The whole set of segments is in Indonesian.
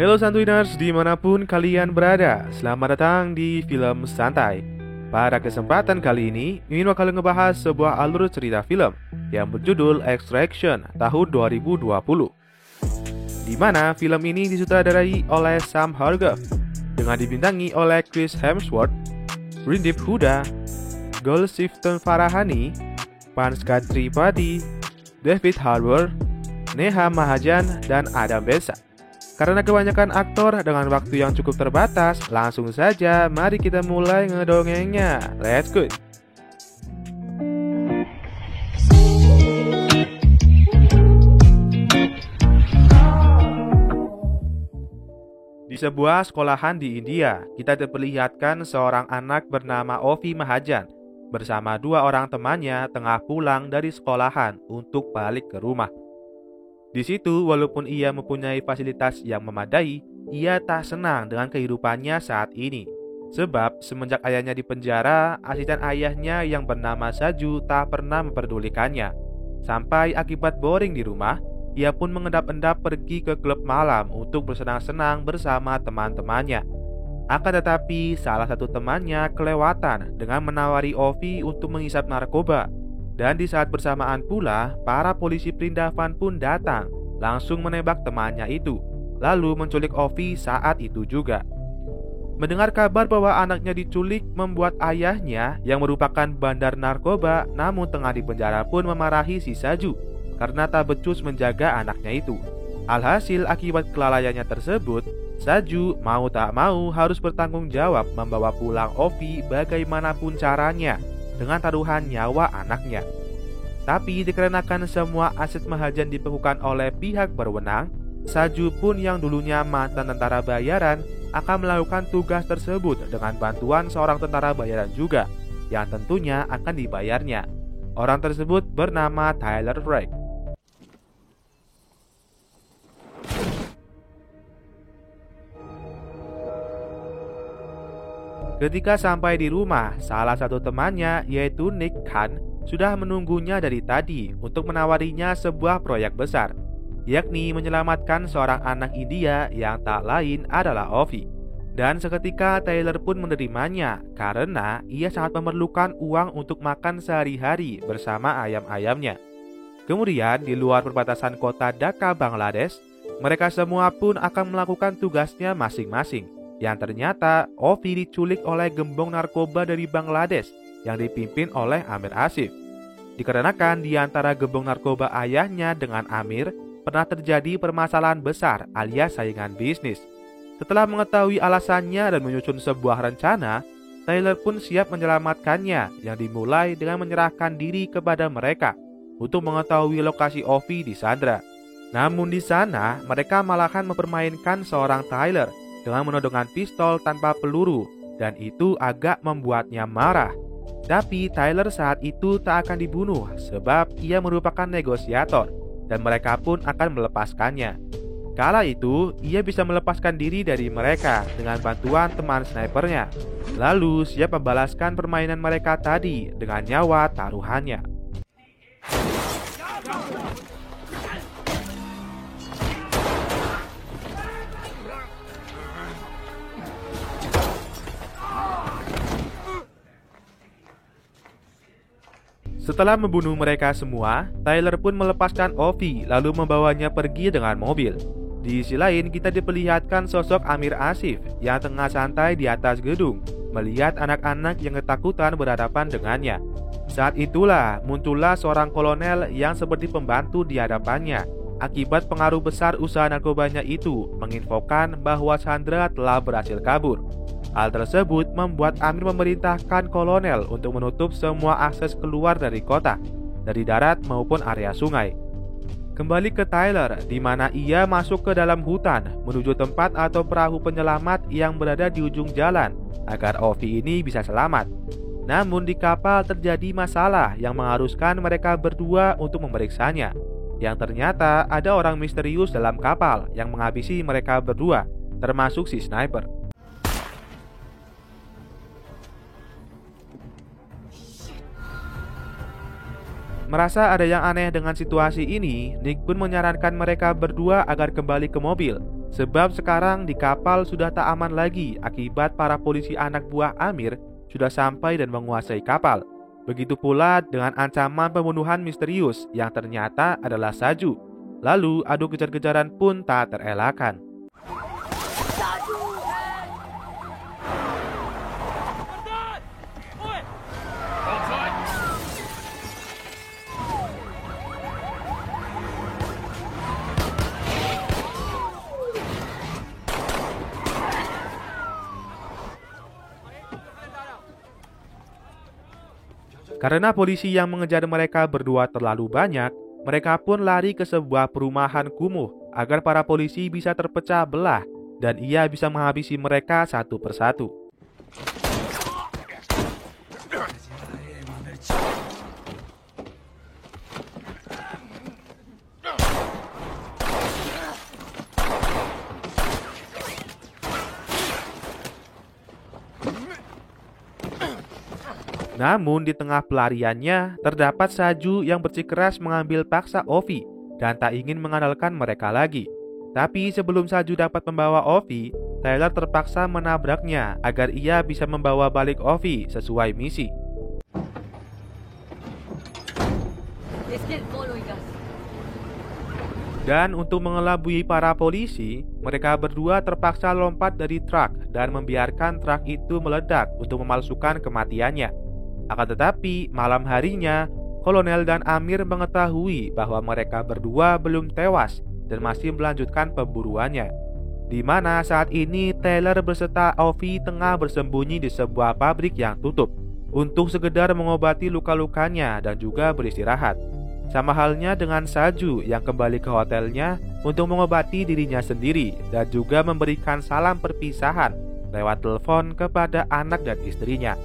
Hello Santuiners dimanapun kalian berada, selamat datang di Film Santai. Pada kesempatan kali ini, ingin bakal ngebahas sebuah alur cerita film yang berjudul Extraction tahun 2020, di mana film ini disutradarai oleh Sam Hargrave dengan dibintangi oleh Chris Hemsworth, Rindip Huda, Golshifteh Farahani, Pankaj Tripathi, David Harbour, Neha Mahajan, dan Adam Besa. Karena kebanyakan aktor dengan waktu yang cukup terbatas, langsung saja mari kita mulai ngedongengnya. Let's go! Di sebuah sekolahan di India, kita diperlihatkan seorang anak bernama Ovi Mahajan bersama dua orang temannya tengah pulang dari sekolahan untuk balik ke rumah. Di situ, walaupun ia mempunyai fasilitas yang memadai, ia tak senang dengan kehidupannya saat ini. Sebab semenjak ayahnya dipenjara, asisten ayahnya yang bernama Saju tak pernah memperdulikannya. Sampai akibat boring di rumah, ia pun mengendap-endap pergi ke klub malam untuk bersenang-senang bersama teman-temannya. Akan tetapi, salah satu temannya kelewatan dengan menawari Ovi untuk menghisap narkoba. Dan di saat bersamaan pula, para polisi perindavan pun datang, langsung menembak temannya itu, lalu menculik Ovi saat itu juga. Mendengar kabar bahwa anaknya diculik membuat ayahnya yang merupakan bandar narkoba namun tengah dipenjara pun memarahi si Saju karena tak becus menjaga anaknya itu. Alhasil akibat kelalaiannya tersebut, Saju mau tak mau harus bertanggung jawab membawa pulang Ovi bagaimanapun caranya dengan taruhan nyawa anaknya. Tapi dikarenakan semua aset Mahajan dibekukan oleh pihak berwenang, Saju pun yang dulunya mantan tentara bayaran akan melakukan tugas tersebut dengan bantuan seorang tentara bayaran juga, yang tentunya akan dibayarnya. Orang tersebut bernama Tyler Rake. Ketika sampai di rumah, salah satu temannya yaitu Nick Khan sudah menunggunya dari tadi untuk menawarinya sebuah proyek besar, yakni menyelamatkan seorang anak India yang tak lain adalah Ovi. Dan seketika Tyler pun menerimanya karena ia sangat memerlukan uang untuk makan sehari-hari bersama ayam-ayamnya. Kemudian di luar perbatasan kota Dhaka, Bangladesh, mereka semua pun akan melakukan tugasnya masing-masing. Yang ternyata Ovi diculik oleh gembong narkoba dari Bangladesh yang dipimpin oleh Amir Asif. Dikarenakan di antara gembong narkoba ayahnya dengan Amir pernah terjadi permasalahan besar alias saingan bisnis. Setelah mengetahui alasannya dan menyusun sebuah rencana, Tyler pun siap menyelamatkannya yang dimulai dengan menyerahkan diri kepada mereka untuk mengetahui lokasi Ovi di Sandra. Namun di sana mereka malahan mempermainkan seorang Tyler dengan menodongkan pistol tanpa peluru, dan itu agak membuatnya marah. Tapi Tyler saat itu tak akan dibunuh sebab ia merupakan negosiator dan mereka pun akan melepaskannya. Kala itu, ia bisa melepaskan diri dari mereka dengan bantuan teman snipernya, lalu siap membalaskan permainan mereka tadi dengan nyawa taruhannya. Setelah membunuh mereka semua, Tyler pun melepaskan Ovi lalu membawanya pergi dengan mobil. Di sisi lain, kita diperlihatkan sosok Amir Asif yang tengah santai di atas gedung, melihat anak-anak yang ketakutan berhadapan dengannya. Saat itulah muncullah seorang kolonel yang seperti pembantu di hadapannya. Akibat pengaruh besar usaha narkobanya itu menginfokan bahwa Sandra telah berhasil kabur. Hal tersebut membuat Amir memerintahkan kolonel untuk menutup semua akses keluar dari kota, dari darat maupun area sungai. Kembali ke Tyler, di mana ia masuk ke dalam hutan menuju tempat atau perahu penyelamat yang berada di ujung jalan agar Ovi ini bisa selamat. Namun di kapal terjadi masalah yang mengharuskan mereka berdua untuk memeriksanya. Yang ternyata ada orang misterius dalam kapal yang menghabisi mereka berdua, termasuk si sniper. Merasa ada yang aneh dengan situasi ini, Nick pun menyarankan mereka berdua agar kembali ke mobil Sebab sekarang di kapal sudah tak aman lagi akibat para polisi anak buah Amir sudah sampai dan menguasai kapal. Begitu pula dengan ancaman pembunuhan misterius yang ternyata adalah Saju. Lalu adu kejar-kejaran pun tak terelakkan. Karena polisi yang mengejar mereka berdua terlalu banyak, mereka pun lari ke sebuah perumahan kumuh agar para polisi bisa terpecah belah dan ia bisa menghabisi mereka satu persatu. Namun di tengah pelariannya, terdapat Saju yang bersikeras mengambil paksa Ovi dan tak ingin mengandalkan mereka lagi. Tapi sebelum Saju dapat membawa Ovi, Tyler terpaksa menabraknya agar ia bisa membawa balik Ovi sesuai misi. Dan untuk mengelabui para polisi, mereka berdua terpaksa lompat dari truk dan membiarkan truk itu meledak untuk memalsukan kematiannya. Akan tetapi, malam harinya, Kolonel dan Amir mengetahui bahwa mereka berdua belum tewas dan masih melanjutkan pemburuannya. Di mana saat ini Tyler beserta Ovi tengah bersembunyi di sebuah pabrik yang tutup untuk sekedar mengobati luka-lukanya dan juga beristirahat. Sama halnya dengan Saju yang kembali ke hotelnya untuk mengobati dirinya sendiri dan juga memberikan salam perpisahan lewat telepon kepada anak dan istrinya.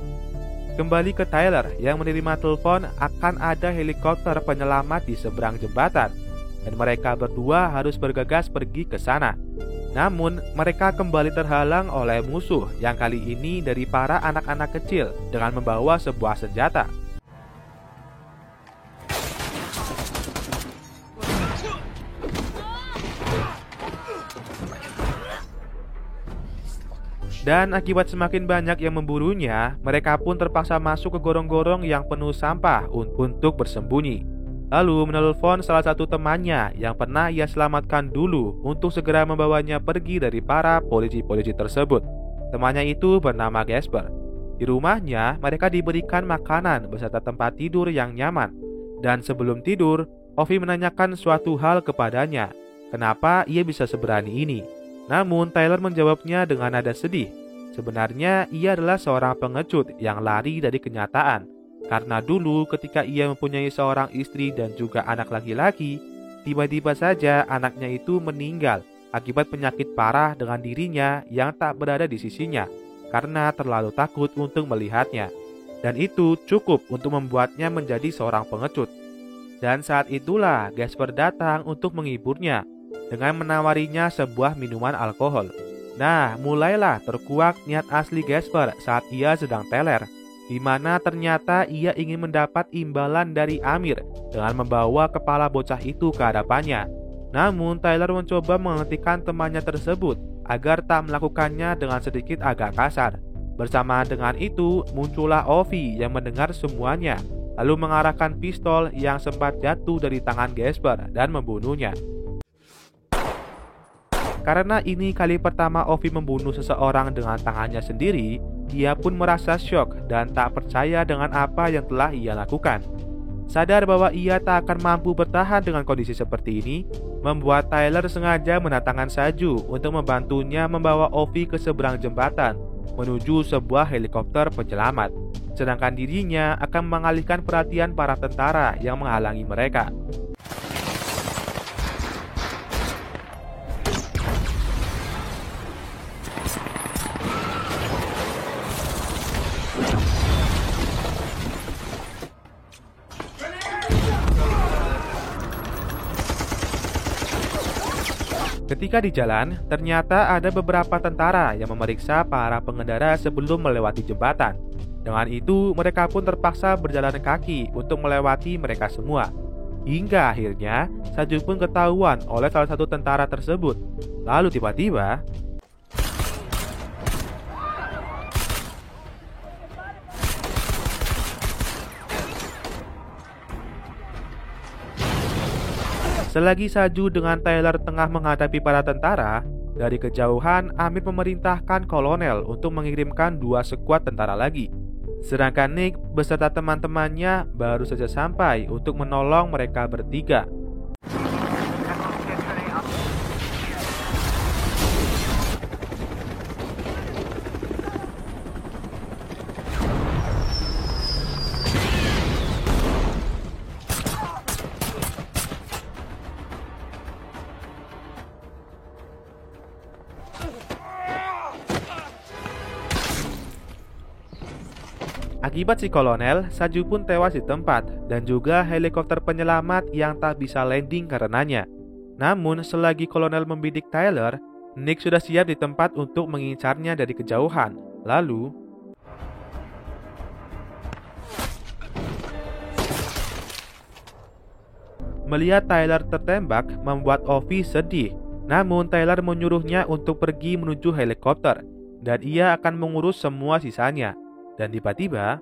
Kembali ke Tyler yang menerima telepon akan ada helikopter penyelamat di seberang jembatan dan mereka berdua harus bergegas pergi ke sana. Namun mereka kembali terhalang oleh musuh yang kali ini dari para anak-anak kecil dengan membawa sebuah senjata. Dan akibat semakin banyak yang memburunya, mereka pun terpaksa masuk ke gorong-gorong yang penuh sampah untuk bersembunyi. Lalu menelpon salah satu temannya yang pernah ia selamatkan dulu untuk segera membawanya pergi dari para polisi-polisi tersebut. Temannya itu bernama Gasper. Di rumahnya, mereka diberikan makanan beserta tempat tidur yang nyaman. Dan sebelum tidur, Ovi menanyakan suatu hal kepadanya, kenapa ia bisa seberani ini. Namun Tyler menjawabnya dengan nada sedih. Sebenarnya ia adalah seorang pengecut yang lari dari kenyataan. Karena dulu ketika ia mempunyai seorang istri dan juga anak laki-laki, tiba-tiba saja anaknya itu meninggal akibat penyakit parah dengan dirinya yang tak berada di sisinya karena terlalu takut untuk melihatnya. Dan itu cukup untuk membuatnya menjadi seorang pengecut. Dan saat itulah Gasper datang untuk menghiburnya dengan menawarinya sebuah minuman alkohol. Nah, mulailah terkuak niat asli Gasper saat ia sedang teler, di mana ternyata ia ingin mendapat imbalan dari Amir dengan membawa kepala bocah itu ke hadapannya. Namun Tyler mencoba menghentikan temannya tersebut agar tak melakukannya dengan sedikit agak kasar. Bersama dengan itu muncullah Ovi yang mendengar semuanya, lalu mengarahkan pistol yang sempat jatuh dari tangan Gasper dan membunuhnya. Karena ini kali pertama Ovi membunuh seseorang dengan tangannya sendiri, dia pun merasa syok dan tak percaya dengan apa yang telah ia lakukan. Sadar bahwa ia tak akan mampu bertahan dengan kondisi seperti ini, membuat Tyler sengaja mendatangkan Saju untuk membantunya membawa Ovi ke seberang jembatan menuju sebuah helikopter penyelamat. Sedangkan dirinya akan mengalihkan perhatian para tentara yang menghalangi mereka. Ketika di jalan, ternyata ada beberapa tentara yang memeriksa para pengendara sebelum melewati jembatan. Dengan itu, mereka pun terpaksa berjalan kaki untuk melewati mereka semua. Hingga akhirnya Saju pun ketahuan oleh salah satu tentara tersebut. Lalu tiba-tiba selagi Saju dengan Tyler tengah menghadapi para tentara, dari kejauhan Amir memerintahkan kolonel untuk mengirimkan 2 skuad tentara lagi. Sedangkan Nick beserta teman-temannya baru saja sampai untuk menolong mereka bertiga. Akibat si kolonel, Saju pun tewas di tempat dan juga helikopter penyelamat yang tak bisa landing karenanya. Namun, selagi kolonel membidik Tyler, Nick sudah siap di tempat untuk mengincarnya dari kejauhan. Lalu, melihat Tyler tertembak membuat Ovi sedih. Namun, Tyler menyuruhnya untuk pergi menuju helikopter dan ia akan mengurus semua sisanya. Dan tiba-tiba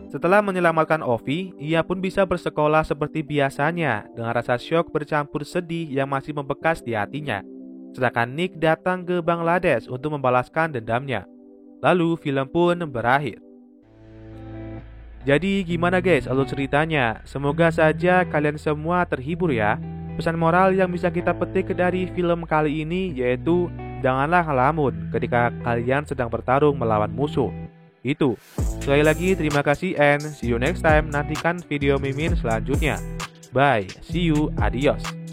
setelah menyelamatkan Ovi, ia pun bisa bersekolah seperti biasanya dengan rasa syok bercampur sedih yang masih membekas di hatinya. Sedangkan Nick datang ke Bangladesh untuk membalaskan dendamnya. Lalu film pun berakhir. Jadi gimana guys alur ceritanya? Semoga saja kalian semua terhibur ya. Pesan moral yang bisa kita petik dari film kali ini yaitu janganlah ngelamun ketika kalian sedang bertarung melawan musuh. Itu. Sekali lagi terima kasih and see you next time. Nantikan video Mimin selanjutnya. Bye, see you, adios.